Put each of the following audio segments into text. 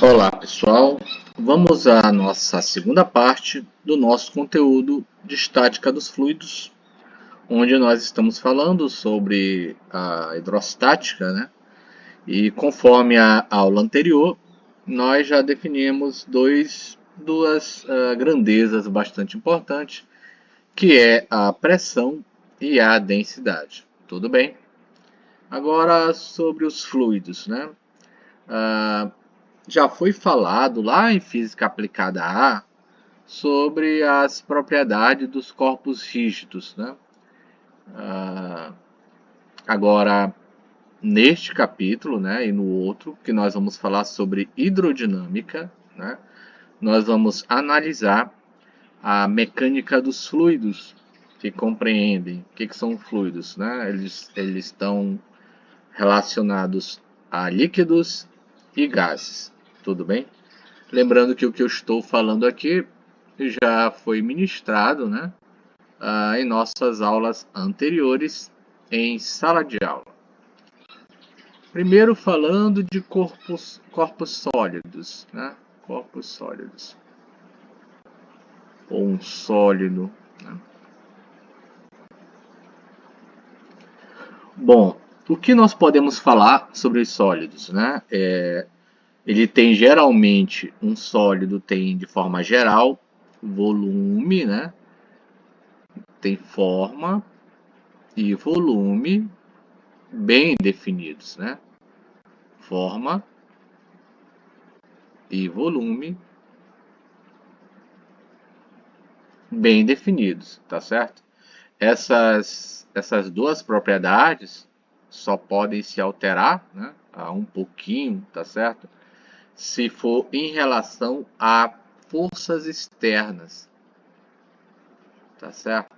Olá pessoal, vamos à nossa segunda parte do nosso conteúdo de estática dos fluidos, onde nós estamos falando sobre a hidrostática, né? E conforme a aula anterior, nós já definimos duas grandezas bastante importantes, que é a pressão e a densidade. Tudo bem? Agora sobre os fluidos, né? Já foi falado lá em Física Aplicada A sobre as propriedades dos corpos rígidos, né? Agora, neste capítulo, né, e no outro, que nós vamos falar sobre hidrodinâmica, né, nós vamos analisar a mecânica dos fluidos que compreendem o que são fluidos, né? Eles estão relacionados a líquidos e gases, tudo bem? Lembrando que o que eu estou falando aqui já foi ministrado, né, em nossas aulas anteriores em sala de aula. Primeiro falando de corpos sólidos, né, corpos sólidos, ou um sólido, né. Bom, o que nós podemos falar sobre os sólidos, né? Ele tem geralmente, um sólido tem de forma geral volume, né? Tem forma e volume bem definidos, né? Forma e volume bem definidos, tá certo? Essas duas propriedades só podem se alterar, né, a um pouquinho, tá certo? Se for em relação a forças externas, tá certo?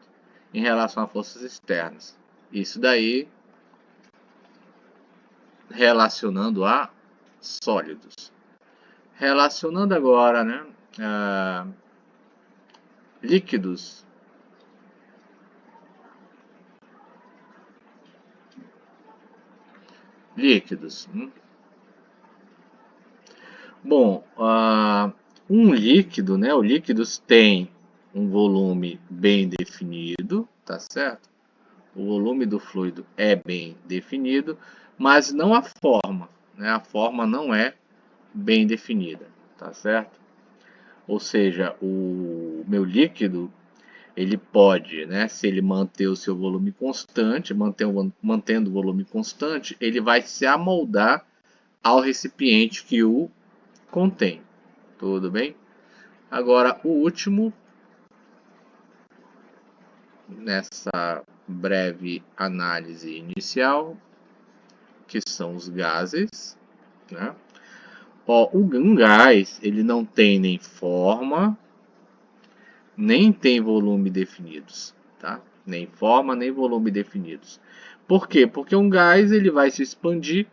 Em relação a forças externas. Isso daí relacionando a sólidos. Relacionando agora, né, líquidos. Líquidos. Bom, um líquido, né? O líquidos tem um volume bem definido, tá certo? O volume do fluido é bem definido, mas não a forma, né? A forma não é bem definida, tá certo? Ou seja, o meu líquido, ele pode, né? Se ele manter o seu volume constante, mantendo o volume constante, ele vai se amoldar ao recipiente que o contém. Tudo bem? Agora, o último, nessa breve análise inicial, que são os gases, né? Um gás, ele não tem nem forma, nem tem volume definidos, tá? Nem forma, nem volume definidos. Por quê? Porque um gás, ele vai se expandir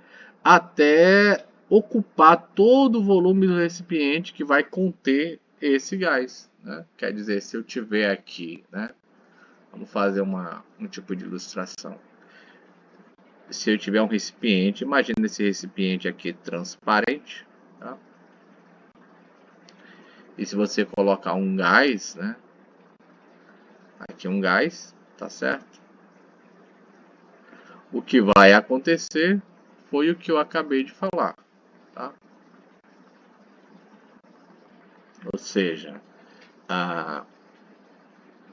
até ocupar todo o volume do recipiente que vai conter esse gás, né? Quer dizer, se eu tiver aqui, né? Vamos fazer um tipo de ilustração. Se eu tiver um recipiente, imagina esse recipiente aqui transparente, tá? E se você colocar um gás, né? Aqui um gás, tá certo? O que vai acontecer foi o que eu acabei de falar, tá? Ou seja,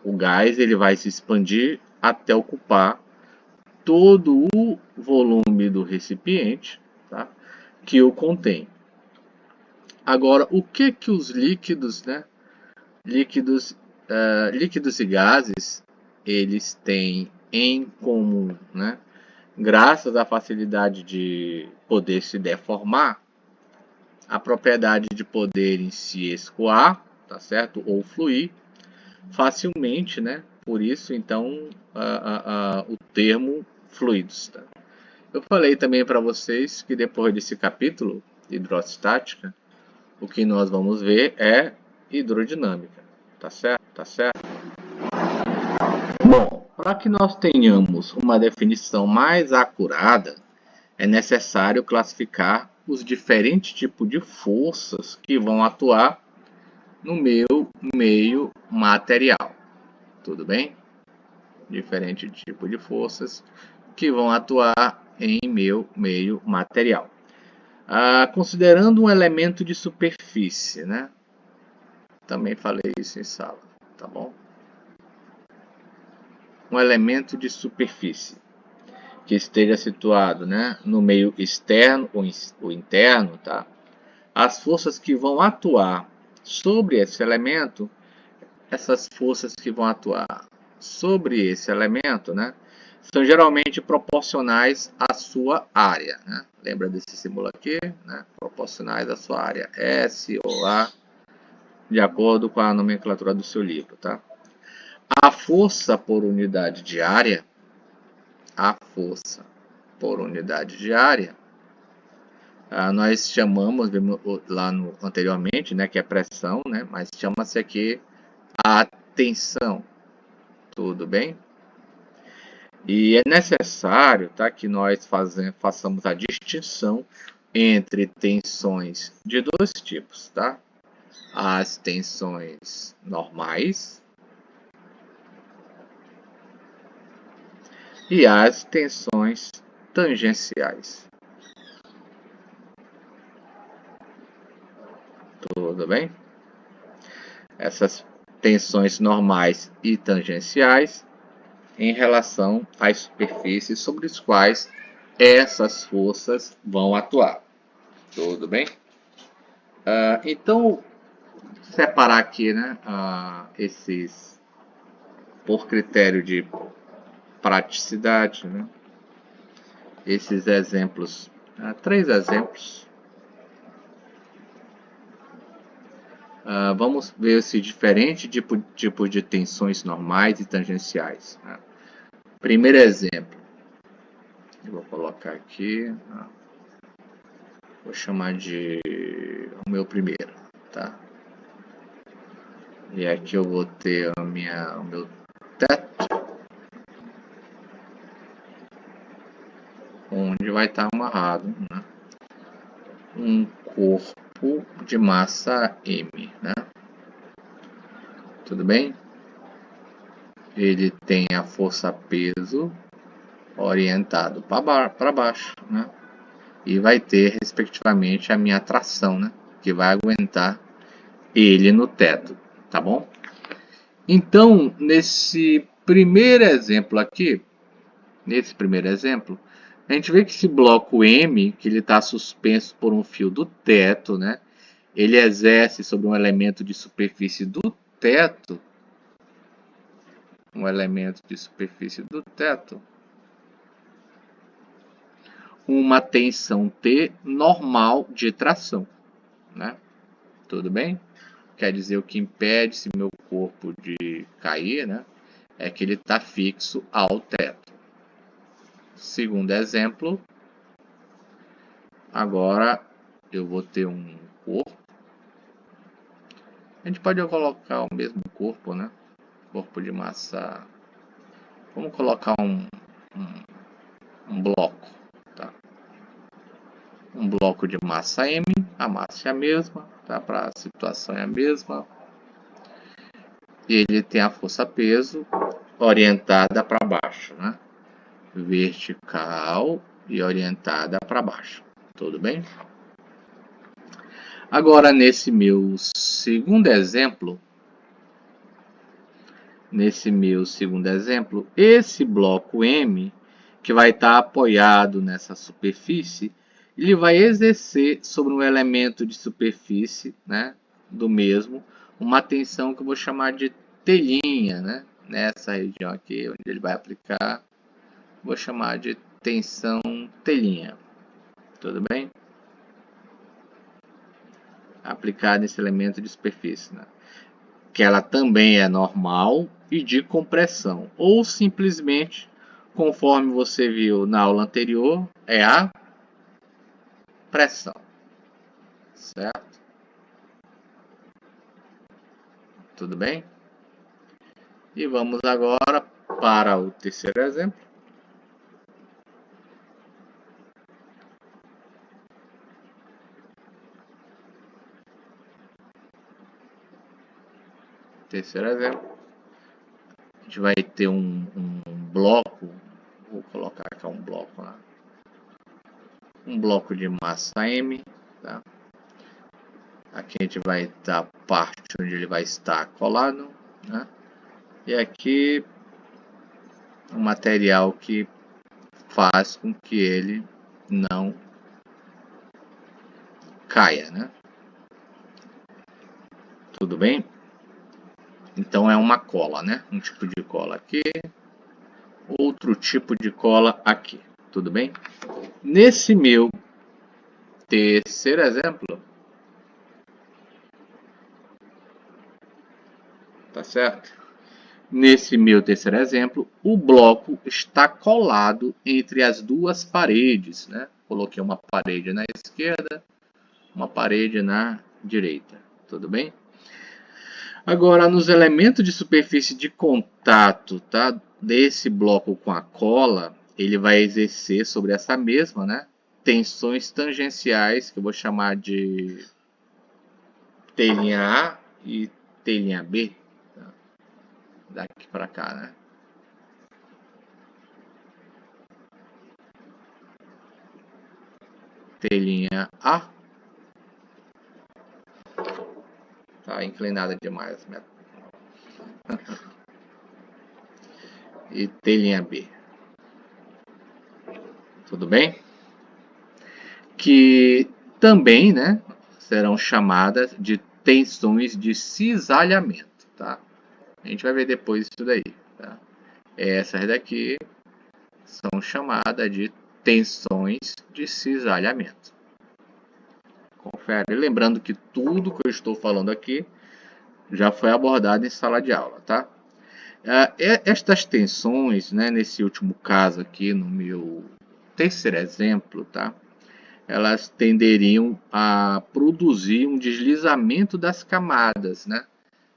o gás ele vai se expandir até ocupar todo o volume do recipiente, tá? Que o contém. Agora, o que os líquidos, né? Líquidos e gases, eles têm em comum, né? Graças à facilidade de poder se deformar, a propriedade de poderem se escoar, tá certo? Ou fluir facilmente, né? Por isso, então, o termo fluidos. Tá? Eu falei também para vocês que depois desse capítulo, hidrostática, o que nós vamos ver é hidrodinâmica, tá certo? Tá certo? Bom, para que nós tenhamos uma definição mais acurada, é necessário classificar os diferentes tipos de forças que vão atuar no meu meio material. Tudo bem? Diferente tipo de forças que vão atuar em meu meio material. Considerando um elemento de superfície, né? Também falei isso em sala, tá bom? Um elemento de superfície que esteja situado, né, no meio externo ou interno, tá? As forças que vão atuar sobre esse elemento, essas forças que vão atuar sobre esse elemento, né, são geralmente proporcionais à sua área, né? Lembra desse símbolo aqui, né? Proporcionais à sua área, S ou A, de acordo com a nomenclatura do seu livro, tá? A força por unidade de área, nós chamamos, lá anteriormente, né, que é pressão, né, mas chama-se aqui a tensão, tudo bem? E é necessário, tá, que nós façamos a distinção entre tensões de dois tipos, tá? As tensões normais e as tensões tangenciais. Tudo bem? Essas tensões normais e tangenciais em relação às superfícies sobre as quais essas forças vão atuar. Tudo bem? Então, separar aqui, né, esses por critério de praticidade, né, esses exemplos, 3 exemplos. Vamos ver esse diferente tipo de tensões normais e tangenciais. Né? Primeiro exemplo, eu vou colocar aqui, vou chamar de o meu primeiro, tá? E aqui eu vou ter o meu teto, onde vai estar amarrado, né, um corpo de massa M, né? Tudo bem? Ele tem a força-peso orientado para baixo, né? E vai ter, respectivamente, a minha tração, né? Que vai aguentar ele no teto, tá bom? Então, nesse primeiro exemplo aqui, a gente vê que esse bloco M, que ele está suspenso por um fio do teto, né? Ele exerce sobre um elemento de superfície do teto, uma tensão T normal de tração, né? Tudo bem? Quer dizer, o que impede esse meu corpo de cair, né, é que ele está fixo ao teto. Segundo exemplo, agora eu vou ter um corpo. A gente pode colocar o mesmo corpo, né? Corpo de massa. Vamos colocar um bloco, tá? Um bloco de massa M, a massa é a mesma, tá? Para a situação é a mesma. E ele tem a força-peso orientada para baixo, né? Vertical e orientada para baixo. Tudo bem? Agora, nesse meu segundo exemplo, esse bloco M, que vai estar apoiado nessa superfície, ele vai exercer sobre um elemento de superfície, né, do mesmo, uma tensão que eu vou chamar de telinha, né? Nessa região aqui, onde ele vai aplicar, vou chamar de tensão telinha. Tudo bem? Aplicada nesse elemento de superfície, né? Que ela também é normal e de compressão, ou simplesmente, conforme você viu na aula anterior, é a pressão, certo? Tudo bem? E vamos agora para o terceiro exemplo. Terceiro exemplo. A gente vai ter um bloco, vou colocar aqui um bloco lá. Um bloco de massa M, tá? Aqui a gente vai estar a parte onde ele vai estar colado, né? E aqui um material que faz com que ele não caia, né? Tudo bem? Então é uma cola, né? Um tipo de cola aqui, outro tipo de cola aqui, tudo bem? Nesse meu terceiro exemplo, tá certo? Nesse meu terceiro exemplo, o bloco está colado entre as duas paredes, né? Coloquei uma parede na esquerda, uma parede na direita, tudo bem? Agora, nos elementos de superfície de contato, tá? Desse bloco com a cola, ele vai exercer sobre essa mesma, né? Tensões tangenciais, que eu vou chamar de telinha A e telinha B, tá? Daqui para cá, né? Telinha A, tá inclinada demais, né? E telinha B, tudo bem? Que também, né, serão chamadas de tensões de cisalhamento, tá? A gente vai ver depois isso daí, tá? Essas daqui são chamadas de tensões de cisalhamento. Confere. Lembrando que tudo que eu estou falando aqui já foi abordado em sala de aula, tá? Estas tensões, né, nesse último caso aqui, no meu terceiro exemplo, tá? Elas tenderiam a produzir um deslizamento das camadas, né?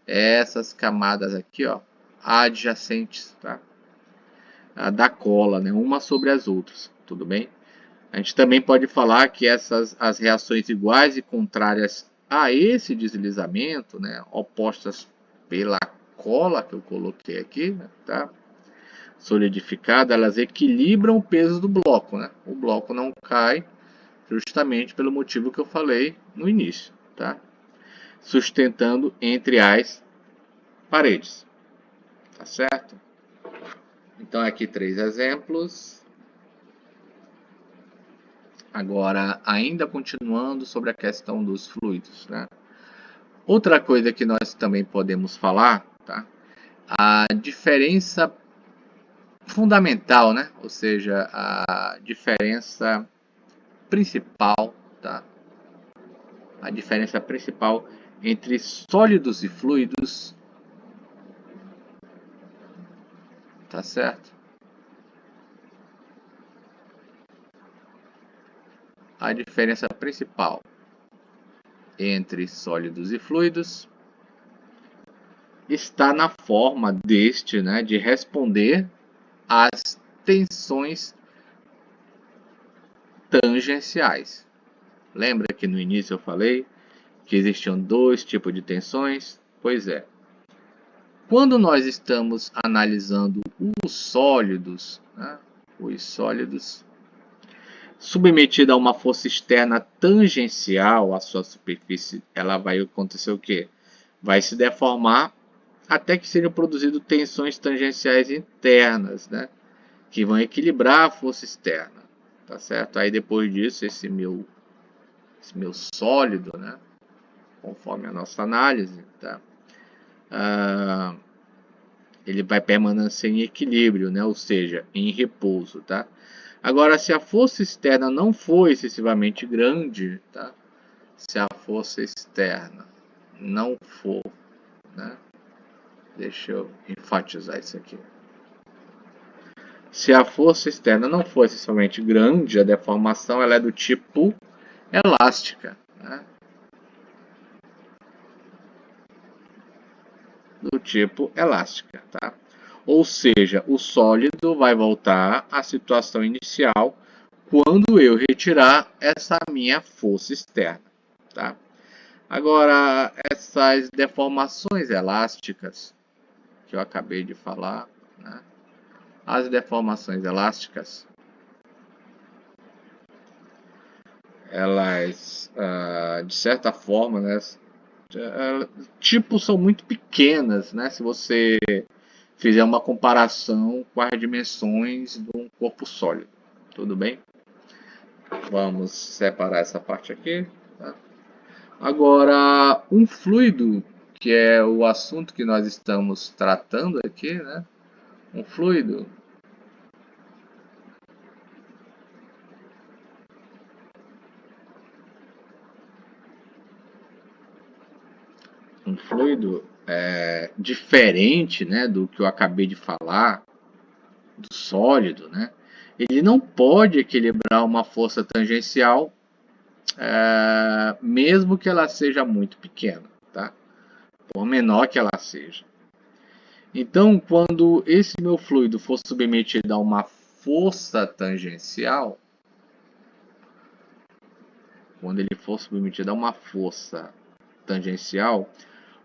Essas camadas aqui, ó, adjacentes, tá? Da cola, né? Uma sobre as outras, tudo bem? A gente também pode falar que as reações iguais e contrárias a esse deslizamento, né? Opostas pela cola que eu coloquei aqui, tá? Solidificada, elas equilibram o peso do bloco, né? O bloco não cai justamente pelo motivo que eu falei no início, tá? Sustentando entre as paredes, tá certo? Então aqui 3 exemplos. Agora, ainda continuando sobre a questão dos fluidos, né? Outra coisa que nós também podemos falar, tá? A diferença fundamental, né? Ou seja, a diferença principal, tá? A diferença principal entre sólidos e fluidos, tá certo? A diferença principal entre sólidos e fluidos está na forma deste, né, de responder às tensões tangenciais. Lembra que no início eu falei que existiam dois tipos de tensões? Pois é. Quando nós estamos analisando os sólidos, né, submetido a uma força externa tangencial à sua superfície, ela vai acontecer o quê? Vai se deformar até que sejam produzidas tensões tangenciais internas, né? Que vão equilibrar a força externa, tá certo? Aí depois disso, esse meu sólido, né? Conforme a nossa análise, tá? Ele vai permanecer em equilíbrio, né? Ou seja, em repouso, tá? Agora, se a força externa não for excessivamente grande, tá? Se a força externa não for, né? Deixa eu enfatizar isso aqui. Se a força externa não for excessivamente grande, a deformação ela é do tipo elástica, né? Do tipo elástica, tá? Ou seja, o sólido vai voltar à situação inicial quando eu retirar essa minha força externa, tá? Agora, essas deformações elásticas que eu acabei de falar, né? As deformações elásticas, elas, de certa forma, né, tipo, são muito pequenas, né? Se você fizer uma comparação com as dimensões de um corpo sólido. Tudo bem? Vamos separar essa parte aqui. Tá? Agora, um fluido, que é o assunto que nós estamos tratando aqui, né? Um fluido. Um fluido é diferente, né, do que eu acabei de falar, do sólido, né? Ele não pode equilibrar uma força tangencial, mesmo que ela seja muito pequena, tá? Por menor que ela seja. Então, quando esse meu fluido for submetido a uma força tangencial, quando ele for submetido a uma força tangencial,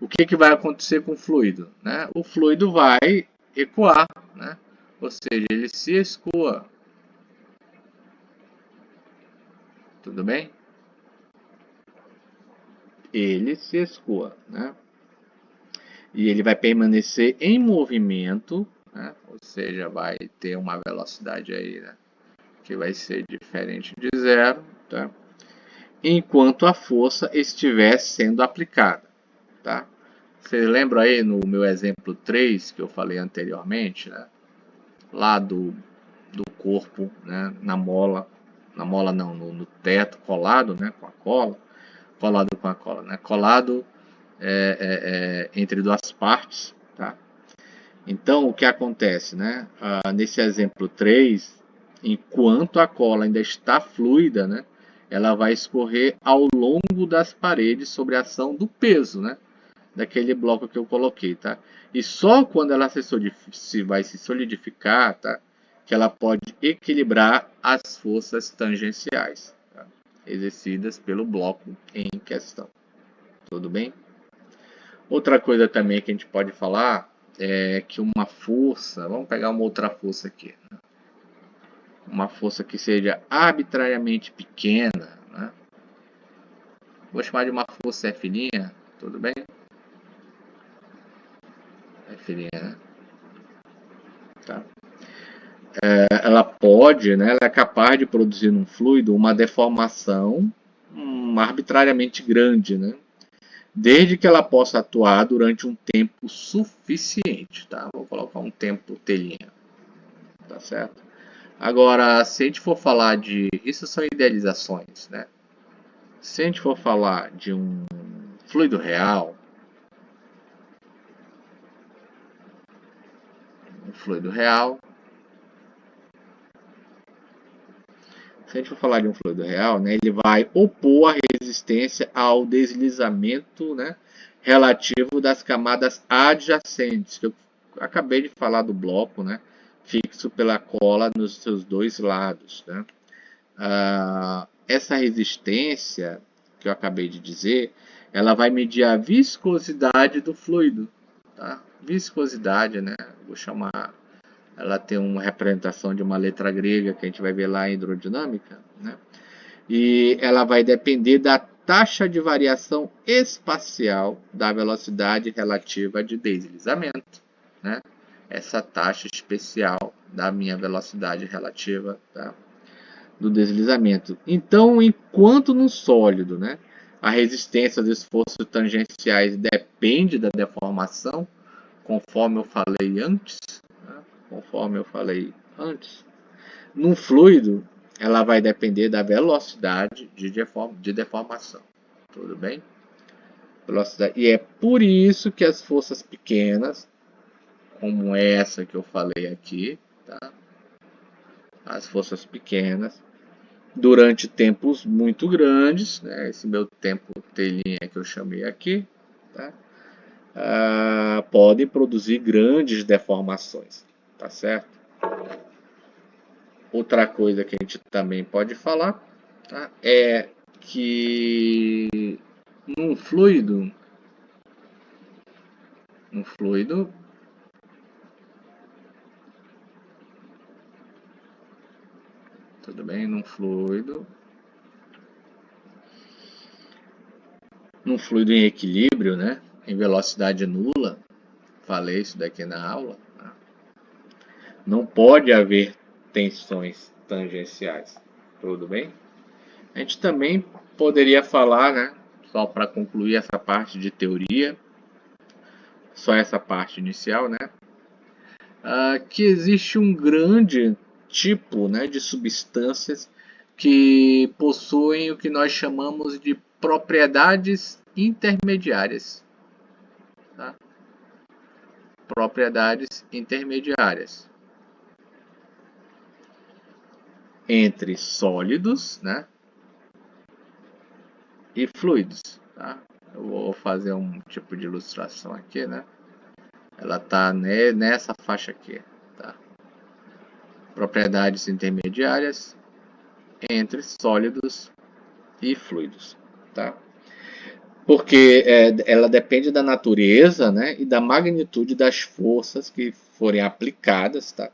o que, que vai acontecer com o fluido? Né? O fluido vai ecoar, né? Ou seja, ele se escoa. Tudo bem? Ele se escoa, né? E ele vai permanecer em movimento, né? Ou seja, vai ter uma velocidade aí, né? Que vai ser diferente de zero, tá? Enquanto a força estiver sendo aplicada, tá? Vocês lembram aí no meu exemplo 3 que eu falei anteriormente, né? Lá do corpo, né? Na mola não, no teto, colado, né? Com a cola, colado com a cola, né? Colado entre duas partes, tá? Então, o que acontece, né? Nesse exemplo 3, enquanto a cola ainda está fluida, né? Ela vai escorrer ao longo das paredes sob a ação do peso, né? Daquele bloco que eu coloquei, tá? E só quando ela vai se solidificar, tá? Que ela pode equilibrar as forças tangenciais, tá? Exercidas pelo bloco em questão. Tudo bem? Outra coisa também que a gente pode falar é que uma força, vamos pegar uma outra força aqui, né? Uma força que seja arbitrariamente pequena, né? Vou chamar de uma força F', tudo bem? F', né? Tá. Ela pode, né, ela é capaz de produzir num fluido uma deformação arbitrariamente grande, né? Desde que ela possa atuar durante um tempo suficiente, tá? Vou colocar um tempo telinha, tá certo? Agora, se a gente for falar de... Isso são idealizações, né? Se a gente for falar de um fluido real, um fluido real, se a gente for falar de um fluido real, né, ele vai opor a resistência ao deslizamento, né, relativo das camadas adjacentes, que eu acabei de falar do bloco, né, fixo pela cola nos seus dois lados. Né. Essa resistência que eu acabei de dizer, ela vai medir a viscosidade do fluido. Tá? Viscosidade, né? Vou chamar, ela tem uma representação de uma letra grega que a gente vai ver lá em hidrodinâmica, né? E ela vai depender da taxa de variação espacial da velocidade relativa de deslizamento, né? Essa taxa especial da minha velocidade relativa, tá? Do deslizamento. Então, enquanto no sólido, né, a resistência aos esforços tangenciais depende da deformação, conforme eu falei antes, né, conforme eu falei antes, no fluido, ela vai depender da velocidade de deformação. Tudo bem? Velocidade. E é por isso que as forças pequenas, como essa que eu falei aqui, tá? As forças pequenas, durante tempos muito grandes, né? Esse meu tempo telinha que eu chamei aqui, tá? Podem produzir grandes deformações, tá certo? Outra coisa que a gente também pode falar, tá? É que Num fluido, um fluido, tudo bem, num fluido em equilíbrio, né, em velocidade nula, falei isso daqui na aula, tá? Não pode haver tensões tangenciais, tudo bem? A gente também poderia falar, né, só para concluir essa parte de teoria, só essa parte inicial, né, que existe um grande tipo, né, de substâncias que possuem o que nós chamamos de propriedades intermediárias. Tá? Propriedades intermediárias entre sólidos, né, e fluidos. Tá? Eu vou fazer um tipo de ilustração aqui, né? Ela está nessa faixa aqui. Tá? Propriedades intermediárias entre sólidos e fluidos. Tá? Porque ela depende da natureza, né, e da magnitude das forças que forem aplicadas, tá?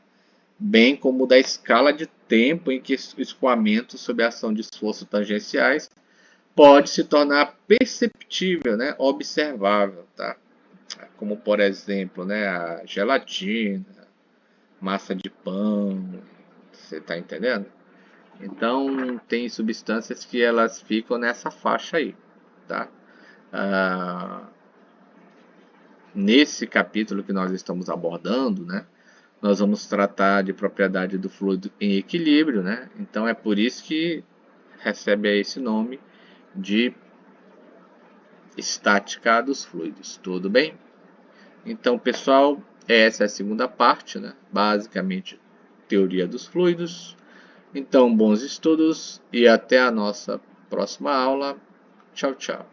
Bem como da escala de tempo em que o escoamento sob a ação de esforços tangenciais pode se tornar perceptível, né, observável, tá? Como por exemplo, né, a gelatina, massa de pão, você está entendendo? Então tem substâncias que elas ficam nessa faixa aí, tá? Ah, nesse capítulo que nós estamos abordando, né, nós vamos tratar de propriedade do fluido em equilíbrio, né? Então é por isso que recebe esse nome de estática dos fluidos, tudo bem? Então, pessoal, essa é a segunda parte, né? Basicamente, teoria dos fluidos. Então, bons estudos e até a nossa próxima aula. Tchau, tchau.